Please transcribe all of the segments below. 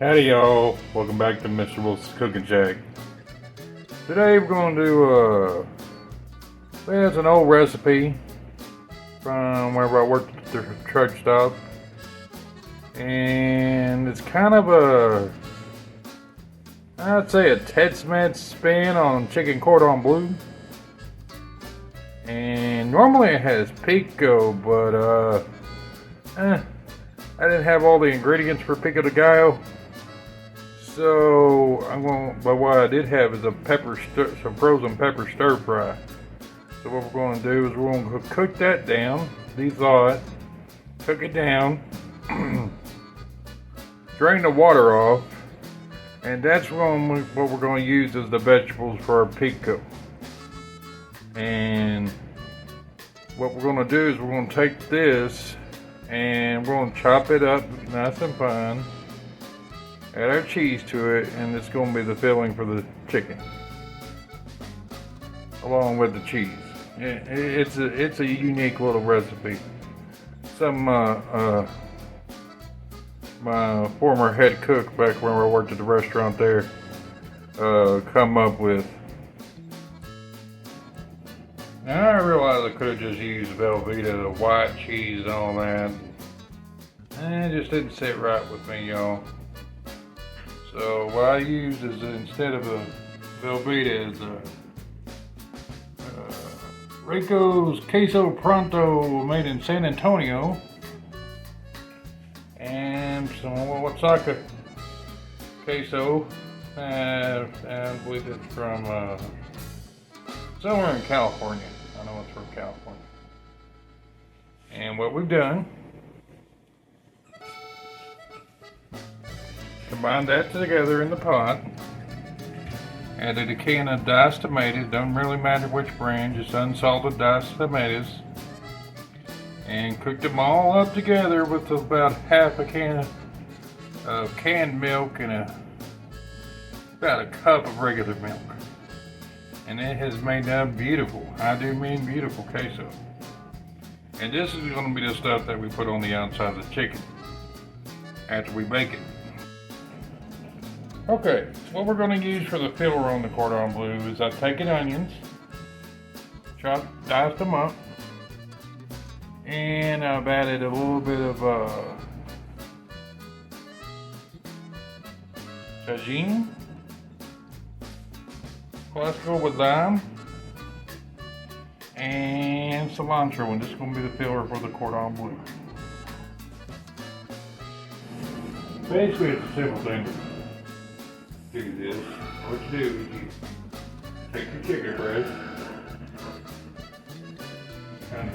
Howdy y'all, welcome back to Mr. Wilson's Cooking Shack. Today we're going to do well, it's an old recipe from wherever I worked at the truck stop. And it's kind of I'd say a Tex-Mex spin on chicken Cordon Bleu. And normally it has pico, but I didn't have all the ingredients for pico de gallo. So but what I did have is some frozen pepper stir fry. So what we're going to do is we're going to cook that down, thaw it, cook it down, drain the water off, and that's what we're going to use as the vegetables for our pico. And what we're going to do is we're going to take this and we're going to chop it up nice and fine. Add our cheese to it, and it's going to be the filling for the chicken, along with the cheese. It's a unique little recipe. My former head cook back when I worked at the restaurant there come up with. Now I realized I could have just used Velveeta, the white cheese and all that. And it just didn't sit right with me, y'all. So what I used is, instead of a Velveeta, is Rico's Queso Pronto, made in San Antonio, and some Oaxaca queso, and I believe it's from somewhere in California. I know it's from California. And what we've done, combine that together in the pot. Added a can of diced tomatoes, don't really matter which brand, just unsalted diced tomatoes. And cooked them all up together with about half a can of canned milk and about a cup of regular milk. And it has made that beautiful, I do mean beautiful, queso. And this is going to be the stuff that we put on the outside of the chicken after we bake it. Okay, what we're going to use for the filler on the Cordon Bleu is I've taken onions, diced them up, and I've added a little bit of tagine, classical with lime, and cilantro, and this is going to be the filler for the Cordon Bleu. Basically, it's a simple thing to do this. What you do is you take your chicken breast, kind of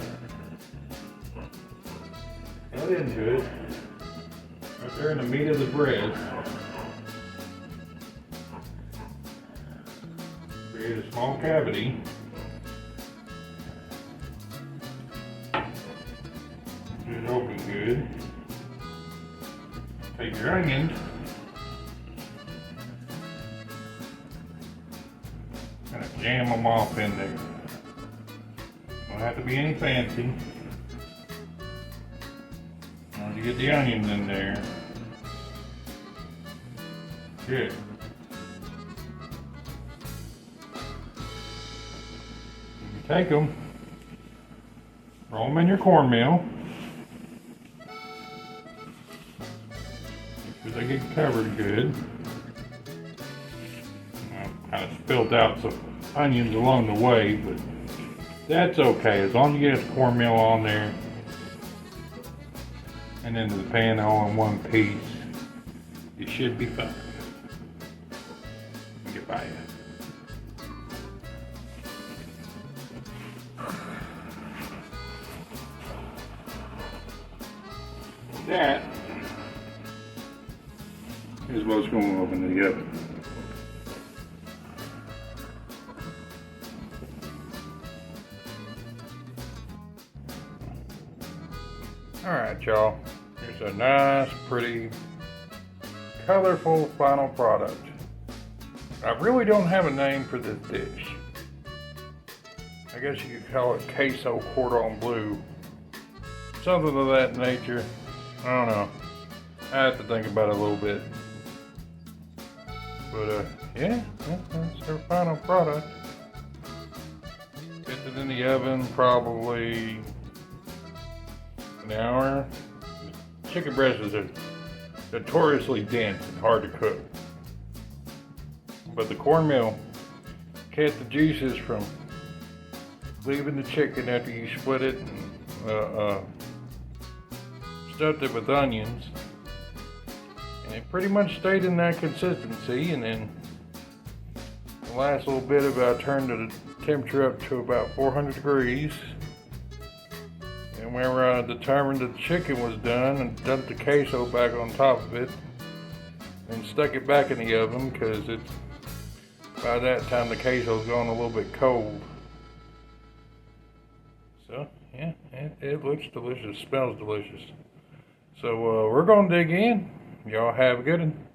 cut into it, right there in the meat of the breast. Create a small cavity. Get it open good. Take your onions. Kind of jam them off in there. Don't have to be any fancy. Once you get the onions in there, good. You take them, roll them in your cornmeal. Make sure they get covered good. Kind of spilled out some onions along the way, but that's okay as long as you get the cornmeal on there and into the pan all in one piece. It should be fine. Let me get by you. That is what's going to open the oven. Alright y'all, here's a nice, pretty, colorful final product. I really don't have a name for this dish. I guess you could call it Queso Cordon Bleu. Something of that nature. I don't know. I have to think about it a little bit. But yeah, that's their final product. Get it in the oven probably an hour. Chicken breasts are notoriously dense and hard to cook. But the cornmeal kept the juices from leaving the chicken after you split it and stuffed it with onions. And it pretty much stayed in that consistency, and then the last little bit of it, I turned the temperature up to about 400 degrees. And whenever I determined that the chicken was done, and dumped the queso back on top of it and stuck it back in the oven, because it's by that time the queso's gone a little bit cold. So yeah, it looks delicious, smells delicious. So we're gonna dig in. Y'all have a good one.